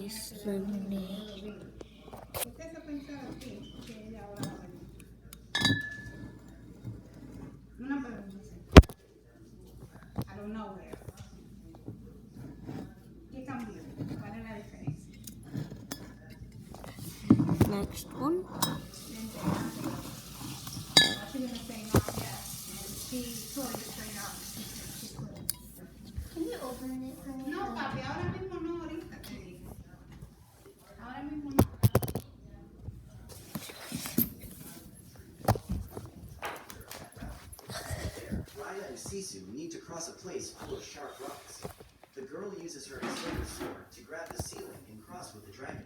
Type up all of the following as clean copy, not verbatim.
Disney. Ustedes pensaron que ella ahora va a venir. Una pregunta, sí. I don't know where. ¿Qué cambió? ¿Cuál es la diferencia? Next one. She was saying, oh, yes, and she told you straight up. She couldn't. Can you open it for me? No, papi, ahora mismo no, ahorita te digo. Ahora mismo no. Raya and Sisu need to cross a place full of sharp rocks. The girl uses her silver sword to grab the ceiling and cross with the dragon.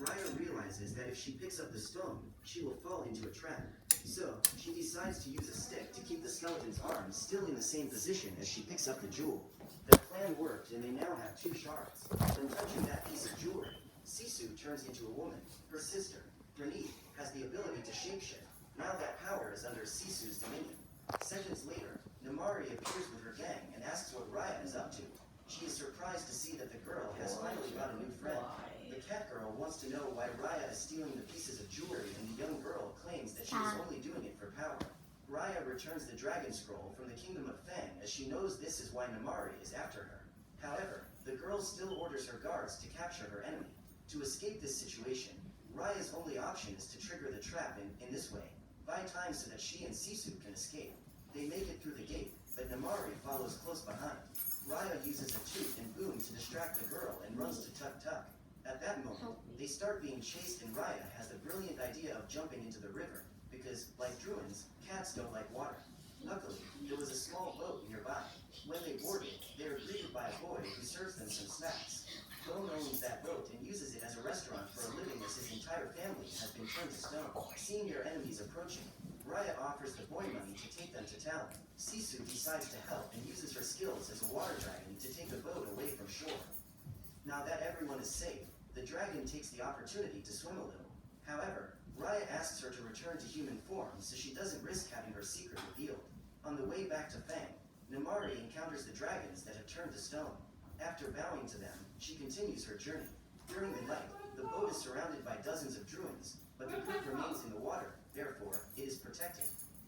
Raya realizes that if she picks up the stone, she will fall into a trap. So, she decides to use a stick to keep the skeleton's arms still in the same position as she picks up the jewel. Their plan worked and they now have 2 shards. When touching that piece of jewelry, Sisu turns into a woman. Her sister, Renee, has the ability to shapeshift. Now that power is under Sisu's dominion. Seconds later, Namari appears with her gang and asks what Raya is up to. She is surprised to see that the girl has finally got a new friend. The cat girl wants to know why Raya is stealing the pieces of jewelry and the young girl claims that she is only doing it for power. Raya returns the dragon scroll from the kingdom of Fang as she knows this is why Namari is after her. However, the girl still orders her guards to capture her enemy. To escape this situation, Raya's only option is to trigger the trap in this way. Buy time so that she and Sisu can escape. They make it through the gate, but Namari follows close behind. Raya uses a toot and boom to distract the girl and runs to Tuk Tuk. At that moment, they start being chased and Raya has the brilliant idea of jumping into the river, because, like Druins, cats don't like water. Luckily, there was a small boat nearby. When they board it, they are greeted by a boy who serves them some snacks. Bone owns that boat and uses it as a restaurant for a living as his entire family has been turned to stone. Seeing their enemies approaching, Raya offers the boy money to take them to town. Sisu decides to help and uses her skills as a water dragon to take the boat away from shore. Now that everyone is safe, the dragon takes the opportunity to swim a little. However, Raya asks her to return to human form so she doesn't risk having her secret revealed. On the way back to Fang, Namari encounters the dragons that have turned to stone. After bowing to them, she continues her journey. During the night, the boat is surrounded by dozens of Druins, but the group remains in the water, therefore, it is protected.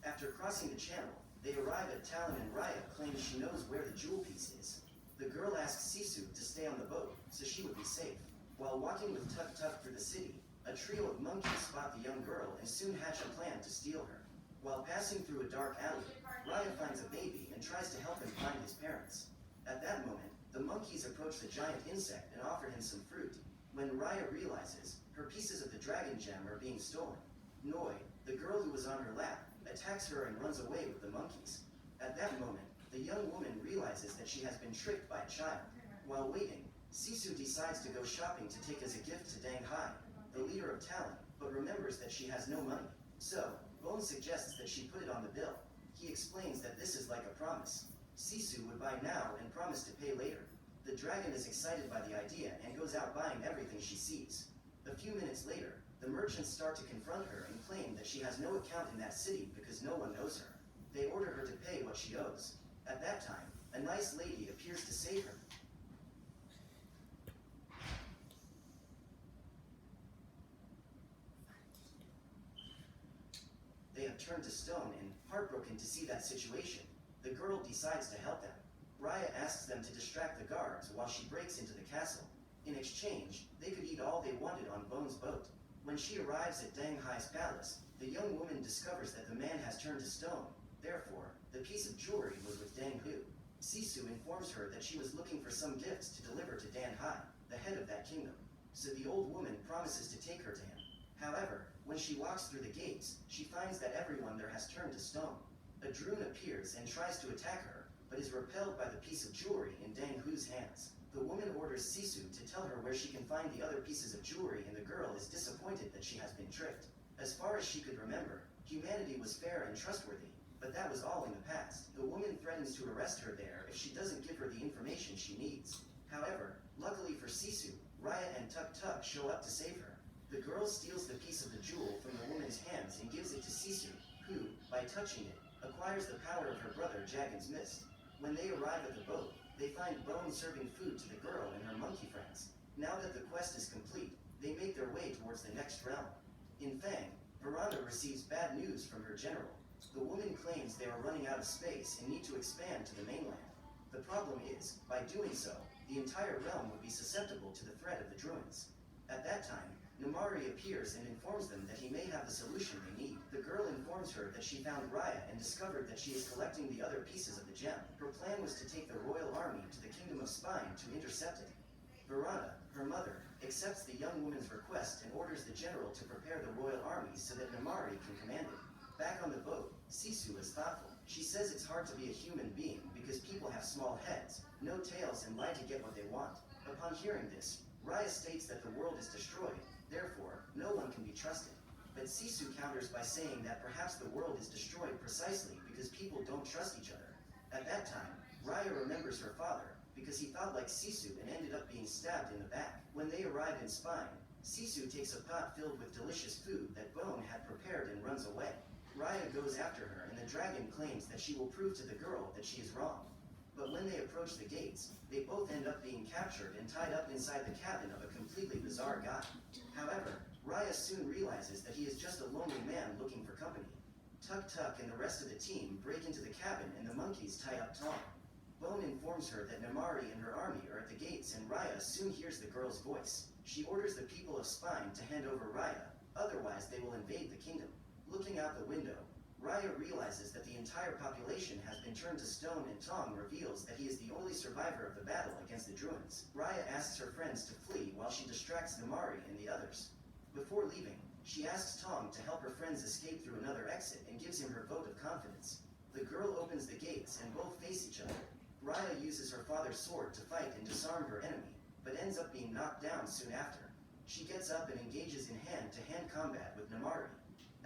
After crossing the channel, they arrive at Talon and Raya claims she knows where the jewel piece is. The girl asks Sisu to stay on the boat, so she would be safe. While walking with Tuk Tuk through the city, a trio of monkeys spot the young girl and soon hatch a plan to steal her. While passing through a dark alley, Raya finds a baby and tries to help him find his parents. At that moment, the monkeys approach the giant insect and offer him some fruit. When Raya realizes her pieces of the dragon gem are being stolen, Noi, the girl who was on her lap, attacks her and runs away with the monkeys. At that moment, the young woman realizes that she has been tricked by a child. While waiting, Sisu decides to go shopping to take as a gift to Dang Hai, the leader of Talon, but remembers that she has no money. So, Bone suggests that she put it on the bill. He explains that this is like a promise. Sisu would buy now and promise to pay later. The dragon is excited by the idea and goes out buying everything she sees. A few minutes later, the merchants start to confront her and claim that she has no account in that city because no one knows her. They order her to pay what she owes. At that time, a nice lady appears to save her. They have turned to stone and, heartbroken to see that situation, the girl decides to help them. Raya asks them to distract the guards while she breaks into the castle. In exchange, they could eat all they wanted on Bone's boat. When she arrives at Dang Hai's palace, the young woman discovers that the man has turned to stone. Therefore, the piece of jewelry was with Dang Hu. Sisu informs her that she was looking for some gifts to deliver to Dan Hai, the head of that kingdom. So the old woman promises to take her to him. However, when she walks through the gates, she finds that everyone there has turned to stone. A Druun appears and tries to attack her, but is repelled by the piece of jewelry in Dang Hu's hands. The woman orders Sisu to tell her where she can find the other pieces of jewelry and the girl is disappointed that she has been tricked. As far as she could remember, humanity was fair and trustworthy, but that was all in the past. The woman threatens to arrest her there if she doesn't give her the information she needs. However, luckily for Sisu, Raya and Tuk Tuk show up to save her. The girl steals the piece of the jewel from the woman's hands and gives it to Sisu, who, by touching it, acquires the power of her brother Jagan's Mist. When they arrive at the boat, they find Bone serving food to the girl and her monkey friends. Now that the quest is complete, they make their way towards the next realm. In Fang, Veranda receives bad news from her general. The woman claims they are running out of space and need to expand to the mainland. The problem is, by doing so, the entire realm would be susceptible to the threat of the Druids. At that time, Namari appears and informs them that he may have the solution they need. The girl informs her that she found Raya and discovered that she is collecting the other pieces of the gem. Her plan was to take the royal army to the Kingdom of Spine to intercept it. Veranda, her mother, accepts the young woman's request and orders the general to prepare the royal army so that Namari can command it. Back on the boat, Sisu is thoughtful. She says it's hard to be a human being because people have small heads, no tails, and lie to get what they want. Upon hearing this, Raya states that the world is destroyed, therefore, no one can be trusted. But Sisu counters by saying that perhaps the world is destroyed precisely because people don't trust each other. At that time, Raya remembers her father because he thought like Sisu and ended up being stabbed in the back. When they arrive in Spine, Sisu takes a pot filled with delicious food that Bone had prepared and runs away. Raya goes after her and the dragon claims that she will prove to the girl that she is wrong. But when they approach the gates, they both end up being captured and tied up inside the cabin of a completely bizarre guy. However, Raya soon realizes that he is just a lonely man looking for company. Tuk Tuk and the rest of the team break into the cabin and the monkeys tie up Tom. Bone informs her that Namari and her army are at the gates and Raya soon hears the girl's voice. She orders the people of Spine to hand over Raya, otherwise they will invade the kingdom. Looking out the window, Raya realizes that the entire population has been turned to stone and Tong reveals that he is the only survivor of the battle against the Druids. Raya asks her friends to flee while she distracts Namari and the others. Before leaving, she asks Tong to help her friends escape through another exit and gives him her vote of confidence. The girl opens the gates and both face each other. Raya uses her father's sword to fight and disarm her enemy, but ends up being knocked down soon after. She gets up and engages in hand-to-hand combat with Namari.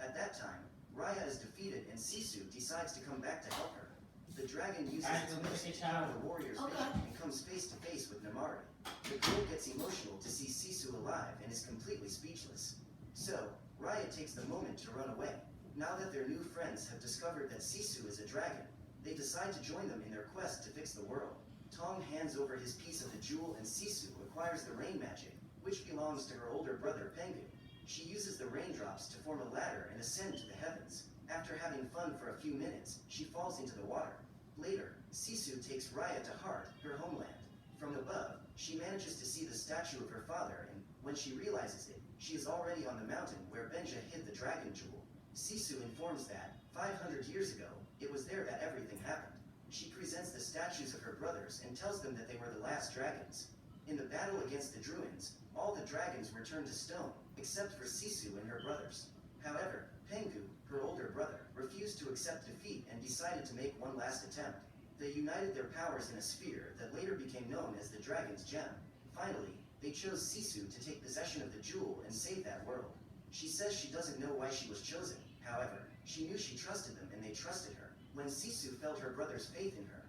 At that time, Raya is defeated and Sisu decides to come back to help her. The dragon uses its wings to counter the warrior's vision and comes face to face with Namari. The girl gets emotional to see Sisu alive and is completely speechless. So, Raya takes the moment to run away. Now that their new friends have discovered that Sisu is a dragon, they decide to join them in their quest to fix the world. Tong hands over his piece of the jewel and Sisu acquires the rain magic, which belongs to her older brother Pengu. She uses the raindrops to form a ladder and ascend to the heavens. After having fun for a few minutes, she falls into the water. Later, Sisu takes Raya to Heart, her homeland. From above, she manages to see the statue of her father, and when she realizes it, she is already on the mountain where Benja hid the dragon jewel. Sisu informs that, 500 years ago, it was there that everything happened. She presents the statues of her brothers and tells them that they were the last dragons. In the battle against the Druids, all the dragons were turned to stone, except for Sisu and her brothers. However, Pengu, her older brother, refused to accept defeat and decided to make one last attempt. They united their powers in a sphere that later became known as the Dragon's Gem. Finally, they chose Sisu to take possession of the jewel and save that world. She says she doesn't know why she was chosen. However, she knew she trusted them and they trusted her. When Sisu felt her brother's faith in her,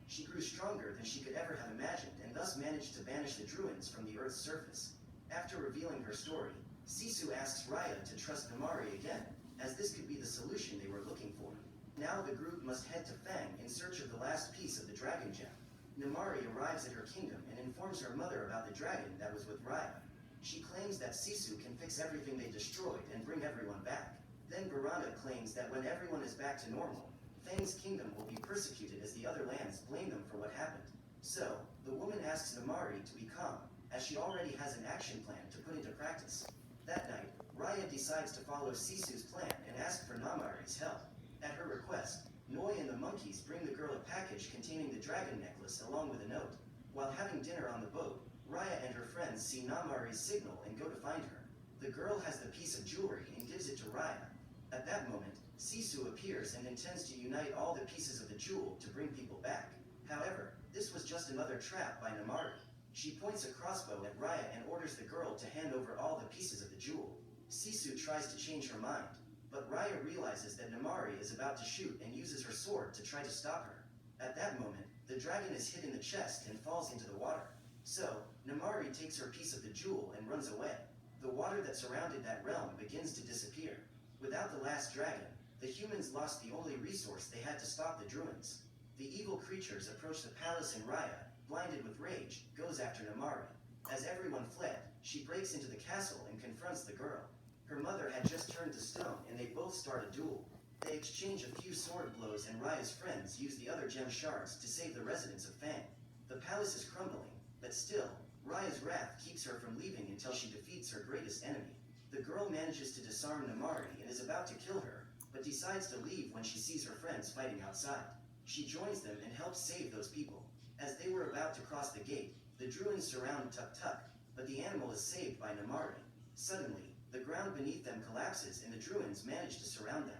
she grew stronger than she could ever have imagined and thus managed to banish the Druids from the Earth's surface. After revealing her story, Sisu asks Raya to trust Namari again, as this could be the solution they were looking for. Now the group must head to Fang in search of the last piece of the Dragon Gem. Namari arrives at her kingdom and informs her mother about the dragon that was with Raya. She claims that Sisu can fix everything they destroyed and bring everyone back. Then Veranda claims that when everyone is back to normal, Fang's kingdom will be persecuted as the other lands blame them for what happened. So, the woman asks Namari to be calm, as she already has an action plan to put into practice. That night, Raya decides to follow Sisu's plan and ask for Namari's help. At her request, Noi and the monkeys bring the girl a package containing the dragon necklace along with a note. While having dinner on the boat, Raya and her friends see Namari's signal and go to find her. The girl has the piece of jewelry and gives it to Raya. At that moment, Sisu appears and intends to unite all the pieces of the jewel to bring people back. However, this was just another trap by Namari. She points a crossbow at Raya and orders the girl to hand over all the pieces of the jewel. Sisu tries to change her mind, but Raya realizes that Namari is about to shoot and uses her sword to try to stop her. At that moment, the dragon is hit in the chest and falls into the water. So, Namari takes her piece of the jewel and runs away. The water that surrounded that realm begins to disappear. Without the last dragon, the humans lost the only resource they had to stop the Druids. The evil creatures approach the palace and Raya, blinded with rage, goes after Namari. As everyone fled, she breaks into the castle and confronts the girl. Her mother had just turned to stone and they both start a duel. They exchange a few sword blows and Raya's friends use the other gem shards to save the residents of Fang. The palace is crumbling, but still, Raya's wrath keeps her from leaving until she defeats her greatest enemy. The girl manages to disarm Namari and is about to kill her, but decides to leave when she sees her friends fighting outside. She joins them and helps save those people. As they were about to cross the gate, the Druins surround Tuk Tuk, but the animal is saved by Namari. Suddenly, the ground beneath them collapses and the Druins manage to surround them.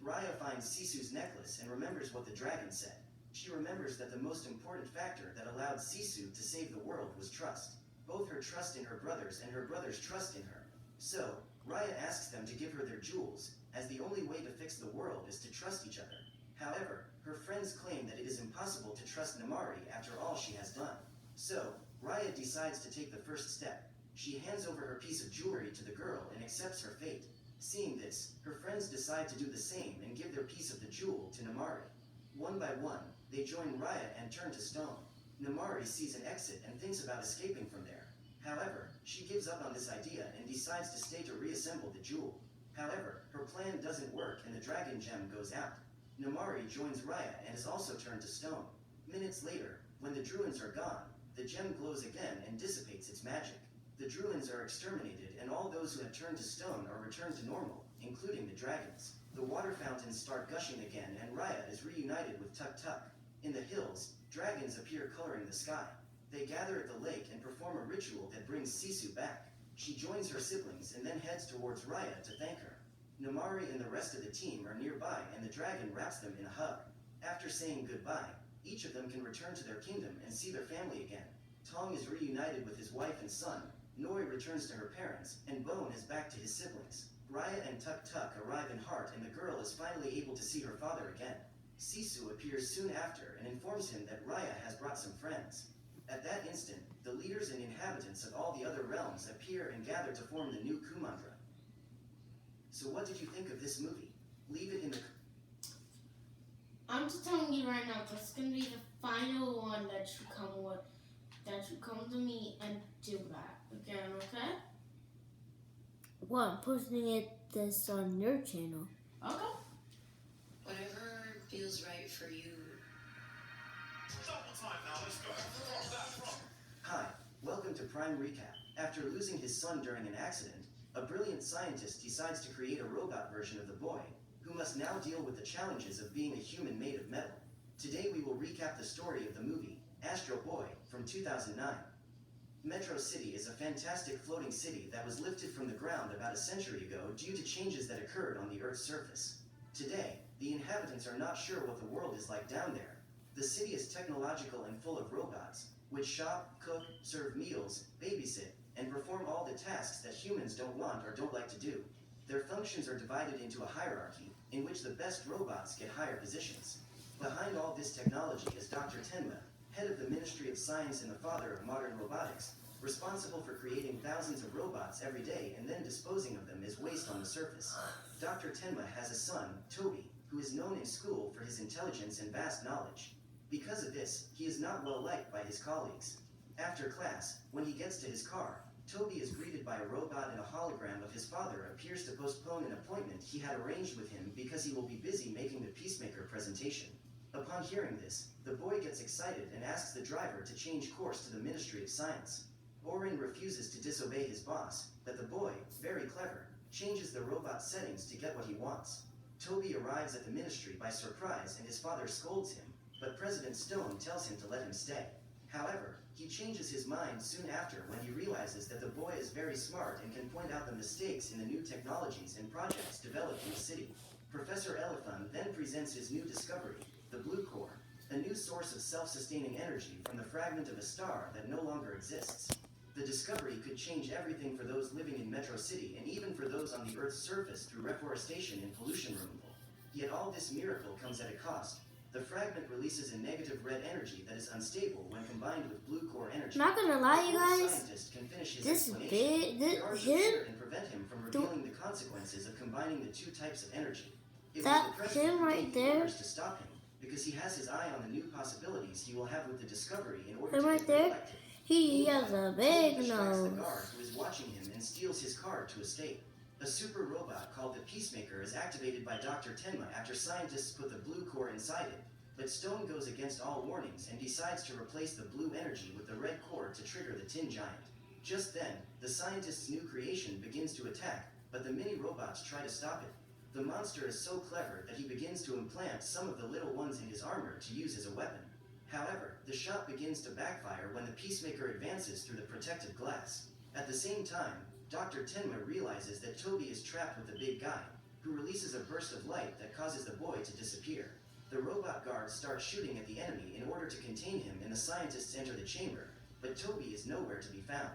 Raya finds Sisu's necklace and remembers what the dragon said. She remembers that the most important factor that allowed Sisu to save the world was trust. Both her trust in her brothers and her brothers' trust in her. So, Raya asks them to give her their jewels, as the only way to fix the world is to trust each other. However, her friends claim that it is impossible to trust Namari after all she has done. So, Raya decides to take the first step. She hands over her piece of jewelry to the girl and accepts her fate. Seeing this, her friends decide to do the same and give their piece of the jewel to Namari. One by one, they join Raya and turn to stone. Namari sees an exit and thinks about escaping from there. However, she gives up on this idea and decides to stay to reassemble the jewel. However, her plan doesn't work and the dragon gem goes out. Namari joins Raya and is also turned to stone. Minutes later, when the Druins are gone, the gem glows again and dissipates its magic. The Druins are exterminated and all those who have turned to stone are returned to normal, including the dragons. The water fountains start gushing again and Raya is reunited with Tuk Tuk. In the hills, dragons appear coloring the sky. They gather at the lake and perform a ritual that brings Sisu back. She joins her siblings and then heads towards Raya to thank her. Namari and the rest of the team are nearby and the dragon wraps them in a hug. After saying goodbye, each of them can return to their kingdom and see their family again. Tong is reunited with his wife and son, Noi returns to her parents, and Bone is back to his siblings. Raya and Tuk Tuk arrive in Heart and the girl is finally able to see her father again. Sisu appears soon after and informs him that Raya has brought some friends. At that instant, the leaders and inhabitants of all the other realms appear and gather to form the new Kumandra. So what did you think of this movie? Leave it in the... I'm just telling you right now, this is gonna be the final one that you come to me and do that again, okay? Well, I'm posting this on your channel. Okay. Whatever feels right for you. Hi, welcome to Prime Recap. After losing his son during an accident, a brilliant scientist decides to create a robot version of the boy, who must now deal with the challenges of being a human made of metal. Today we will recap the story of the movie, Astro Boy, from 2009. Metro City is a fantastic floating city that was lifted from the ground about a century ago due to changes that occurred on the Earth's surface. Today, the inhabitants are not sure what the world is like down there. The city is technological and full of robots, which shop, cook, serve meals, babysit, and perform all the tasks that humans don't want or don't like to do. Their functions are divided into a hierarchy, in which the best robots get higher positions. Behind all this technology is Dr. Tenma, head of the Ministry of Science and the father of modern robotics, responsible for creating thousands of robots every day and then disposing of them as waste on the surface. Dr. Tenma has a son, Toby, who is known in school for his intelligence and vast knowledge. Because of this, he is not well liked by his colleagues. After class, when he gets to his car, Toby is greeted by a robot and a hologram of his father appears to postpone an appointment he had arranged with him because he will be busy making the Peacemaker presentation. Upon hearing this, the boy gets excited and asks the driver to change course to the Ministry of Science. Orin refuses to disobey his boss, but the boy, very clever, changes the robot's settings to get what he wants. Toby arrives at the ministry by surprise and his father scolds him, but President Stone tells him to let him stay. However, he changes his mind soon after when he realizes that the boy is very smart and can point out the mistakes in the new technologies and projects developed in the city. Professor Elephant then presents his new discovery, the Blue Core, a new source of self-sustaining energy from the fragment of a star that no longer exists. The discovery could change everything for those living in Metro City and even for those on the Earth's surface through reforestation and pollution removal. Yet all this miracle comes at a cost. The fragment releases a negative red energy that is unstable when combined with blue core energy. Not gonna lie, you Before the guys, scientist can finish his this explanation, big, guards him, appear and prevent him from revealing the consequences of combining the two types of energy. It was That the president him who right gave the there. orders to stop him, because he has his eye on the new possibilities he will have with the discovery in order Him to right get there. reelected. He has a big distracts the nose. guard who is watching him and steals his card to escape. A super robot called the Peacemaker is activated by Dr. Tenma after scientists put the blue core inside it. But Stone goes against all warnings and decides to replace the blue energy with the red core to trigger the Tin Giant. Just then, the scientist's new creation begins to attack, but the mini robots try to stop it. The monster is so clever that he begins to implant some of the little ones in his armor to use as a weapon. However, the shot begins to backfire when the Peacemaker advances through the protective glass. At the same time, Dr. Tenma realizes that Toby is trapped with the big guy, who releases a burst of light that causes the boy to disappear. The robot guards start shooting at the enemy in order to contain him, and the scientists enter the chamber, but Toby is nowhere to be found.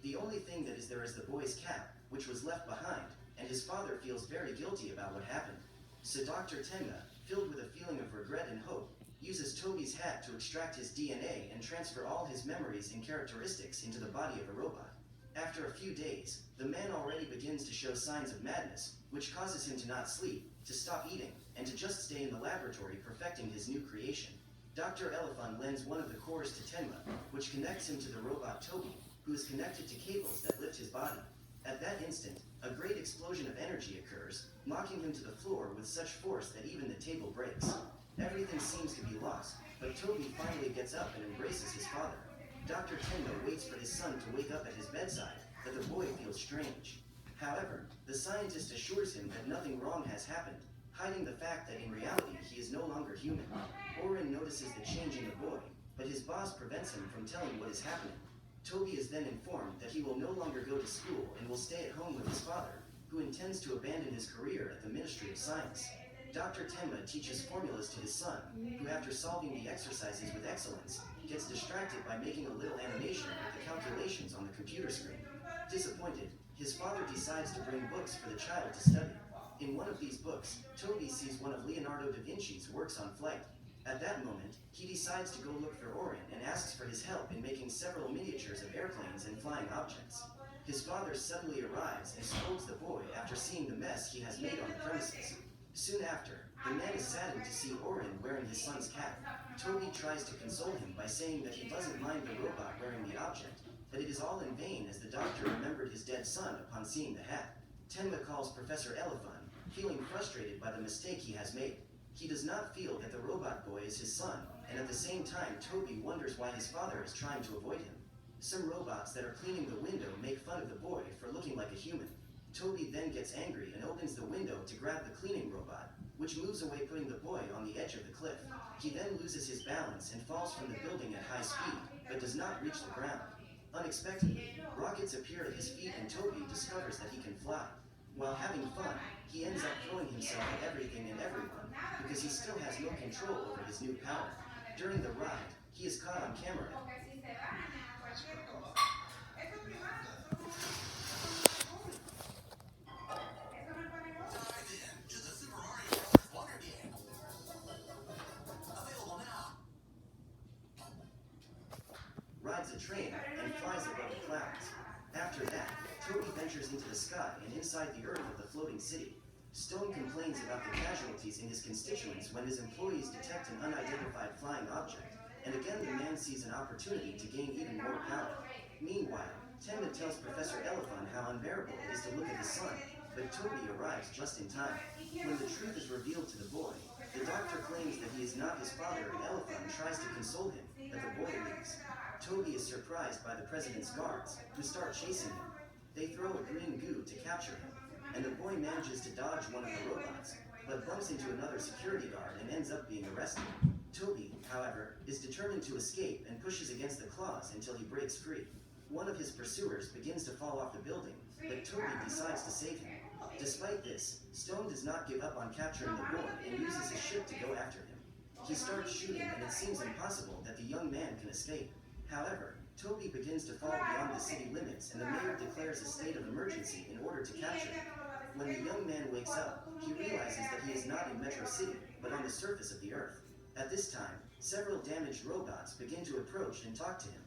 The only thing that is there is the boy's cap, which was left behind, and his father feels very guilty about what happened. So Dr. Tenma, filled with a feeling of regret and hope, uses Toby's hat to extract his DNA and transfer all his memories and characteristics into the body of a robot. After a few days, the man already begins to show signs of madness, which causes him to not sleep, to stop eating, and to just stay in the laboratory perfecting his new creation. Dr. Elephant lends one of the cores to Tenma, which connects him to the robot Toby, who is connected to cables that lift his body. At that instant, a great explosion of energy occurs, knocking him to the floor with such force that even the table breaks. Everything seems to be lost, but Toby finally gets up and embraces his father. Dr. Tenma waits for his son to wake up at his bedside, but the boy feels strange. However, the scientist assures him that nothing wrong has happened, hiding the fact that in reality he is no longer human. Orin notices the change in the boy, but his boss prevents him from telling what is happening. Toby is then informed that he will no longer go to school and will stay at home with his father, who intends to abandon his career at the Ministry of Science. Dr. Tenma teaches formulas to his son, who after solving the exercises with excellence, gets distracted by making a little animation with the calculations on the computer screen. Disappointed, his father decides to bring books for the child to study. In one of these books, Toby sees one of Leonardo da Vinci's works on flight. At that moment, he decides to go look for Orin and asks for his help in making several miniatures of airplanes and flying objects. His father suddenly arrives and scolds the boy after seeing the mess he has made on the premises. Soon after, the man is saddened to see Orin wearing his son's cap. Toby tries to console him by saying that he doesn't mind the robot wearing the object, but it is all in vain as the doctor remembered his dead son upon seeing the hat. Tenma calls Professor Elephant, feeling frustrated by the mistake he has made. He does not feel that the robot boy is his son, and at the same time Toby wonders why his father is trying to avoid him. Some robots that are cleaning the window make fun of the boy for looking like a human. Toby then gets angry and opens the window to grab the cleaning robot, which moves away putting the boy on the edge of the cliff. He then loses his balance and falls from the building at high speed, but does not reach the ground. Unexpectedly, rockets appear at his feet and Toby discovers that he can fly. While having fun, he ends up throwing himself at everything and everyone, because he still has no control over his new power. During the ride, he is caught on camera. Rides a train and flies above the clouds. After that, Toby ventures into the sky and inside the earth of the floating city. Stone complains about the casualties in his constituents when his employees detect an unidentified flying object, and again the man sees an opportunity to gain even more power. Meanwhile, Tenma tells Professor Elephant how unbearable it is to look at his son, but Toby arrives just in time. When the truth is revealed to the boy, the doctor claims that he is not his father and Elephant tries to console him, but the boy leaves. Toby is surprised by the president's guards, who start chasing him. They throw a green goo to capture him, and the boy manages to dodge one of the robots, but bumps into another security guard and ends up being arrested. Toby, however, is determined to escape and pushes against the claws until he breaks free. One of his pursuers begins to fall off the building, but Toby decides to save him. Despite this, Stone does not give up on capturing the boy and uses his ship to go after him. He starts shooting and it seems impossible that the young man can escape. However, Toby begins to fall beyond the city limits and the mayor declares a state of emergency in order to capture him. When the young man wakes up, he realizes that he is not in Metro City, but on the surface of the earth. At this time, several damaged robots begin to approach and talk to him.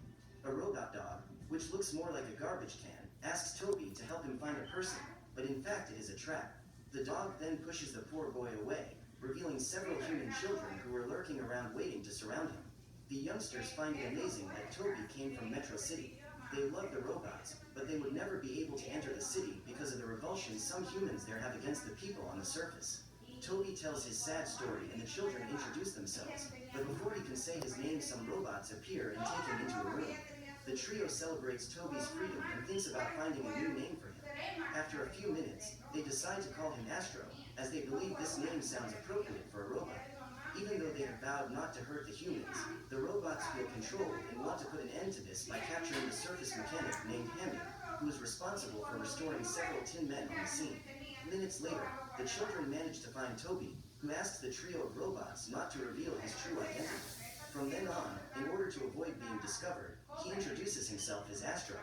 A robot dog, which looks more like a garbage can, asks Toby to help him find a person, but in fact it is a trap. The dog then pushes the poor boy away, revealing several human children who were lurking around waiting to surround him. The youngsters find it amazing that Toby came from Metro City. They love the robots, but they would never be able to enter the city because of the revulsion some humans there have against the people on the surface. Toby tells his sad story and the children introduce themselves, but before he can say his name, some robots appear and take him into a room. The trio celebrates Toby's freedom and thinks about finding a new name for him. After a few minutes, they decide to call him Astro, as they believe this name sounds appropriate for a robot. Even though they have vowed not to hurt the humans, the robots feel controlled and want to put an end to this by capturing the surface mechanic named Hamid, who is responsible for restoring several tin men on the scene. Minutes later, the children manage to find Toby, who asks the trio of robots not to reveal his true identity. From then on, in order to avoid being discovered, he introduces himself as Astro.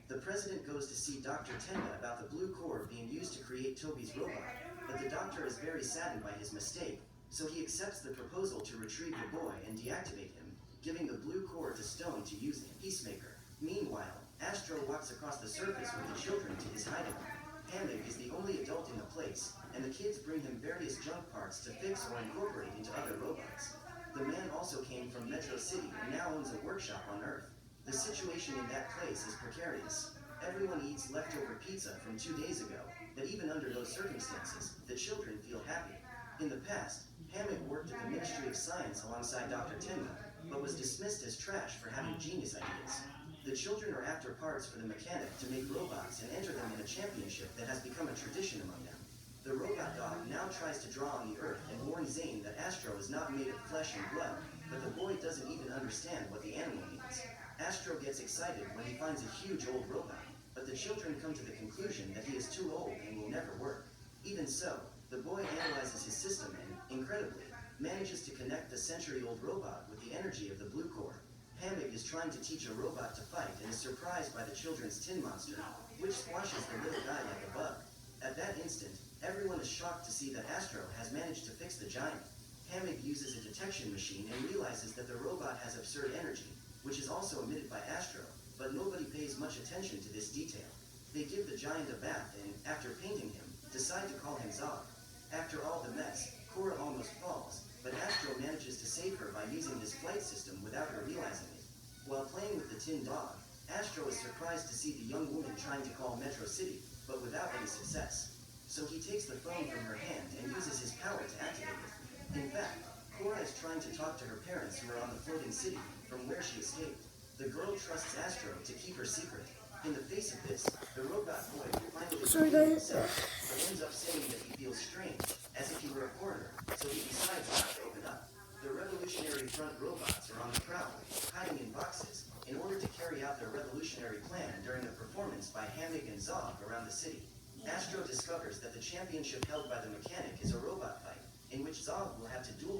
The president goes to see Dr. Tenma about the blue core being used to create Toby's robot, but the doctor is very saddened by his mistake, so he accepts the proposal to retrieve the boy and deactivate him, giving the blue core to Stone to use in Peacemaker. Meanwhile, Astro walks across the surface with the children to his hideout. Hamid is the only adult in the place, and the kids bring him various junk parts to fix or incorporate into other robots. The man also came from Metro City and now owns a workshop on Earth. The situation in that place is precarious. Everyone eats leftover pizza from 2 days ago, but even under those circumstances, the children feel happy. In the past, Hamid worked at the Ministry of Science alongside Dr. Tenma, but was dismissed as trash for having genius ideas. The children are after parts for the mechanic to make robots and enter them in a championship that has become a tradition among them. The robot dog now tries to draw on the Earth and warns Zane that Astro is not made of flesh and blood, but the boy doesn't even understand what the animal means. Astro gets excited when he finds a huge old robot, but the children come to the conclusion that he is too old and will never work. Even so, the boy analyzes his system and, incredibly, manages to connect the century-old robot with the energy of the blue core. Hamid is trying to teach a robot to fight and is surprised by the children's tin monster, which squashes the little guy like a bug. At that instant, everyone is shocked to see that Astro has managed to fix the giant. Hamid uses a detection machine and realizes that the robot has absurd energy, which is also emitted by Astro, but nobody pays much attention to this detail. They give the giant a bath and, after painting him, decide to call him Zog. After all the mess, Cora almost falls, but Astro manages to save her by using his flight system without her realizing it. While playing with the tin dog, Astro is surprised to see the young woman trying to call Metro City, but without any success. So he takes the phone from her hand and uses his power to activate it. In fact, Cora is trying to talk to her parents who are on the floating city, from where she escaped. The girl trusts Astro to keep her secret. In the face of this, the robot boy finally himself, but ends up saying that he feels strange, as if he were a foreigner, so he decides not to open up. The Revolutionary Front robots are on the prowl, hiding in boxes, in order to carry out their revolutionary plan during the performance by Hamid and Zog around the city. Astro discovers that the championship held by the mechanic is a robot fight, in which Zog will have to duel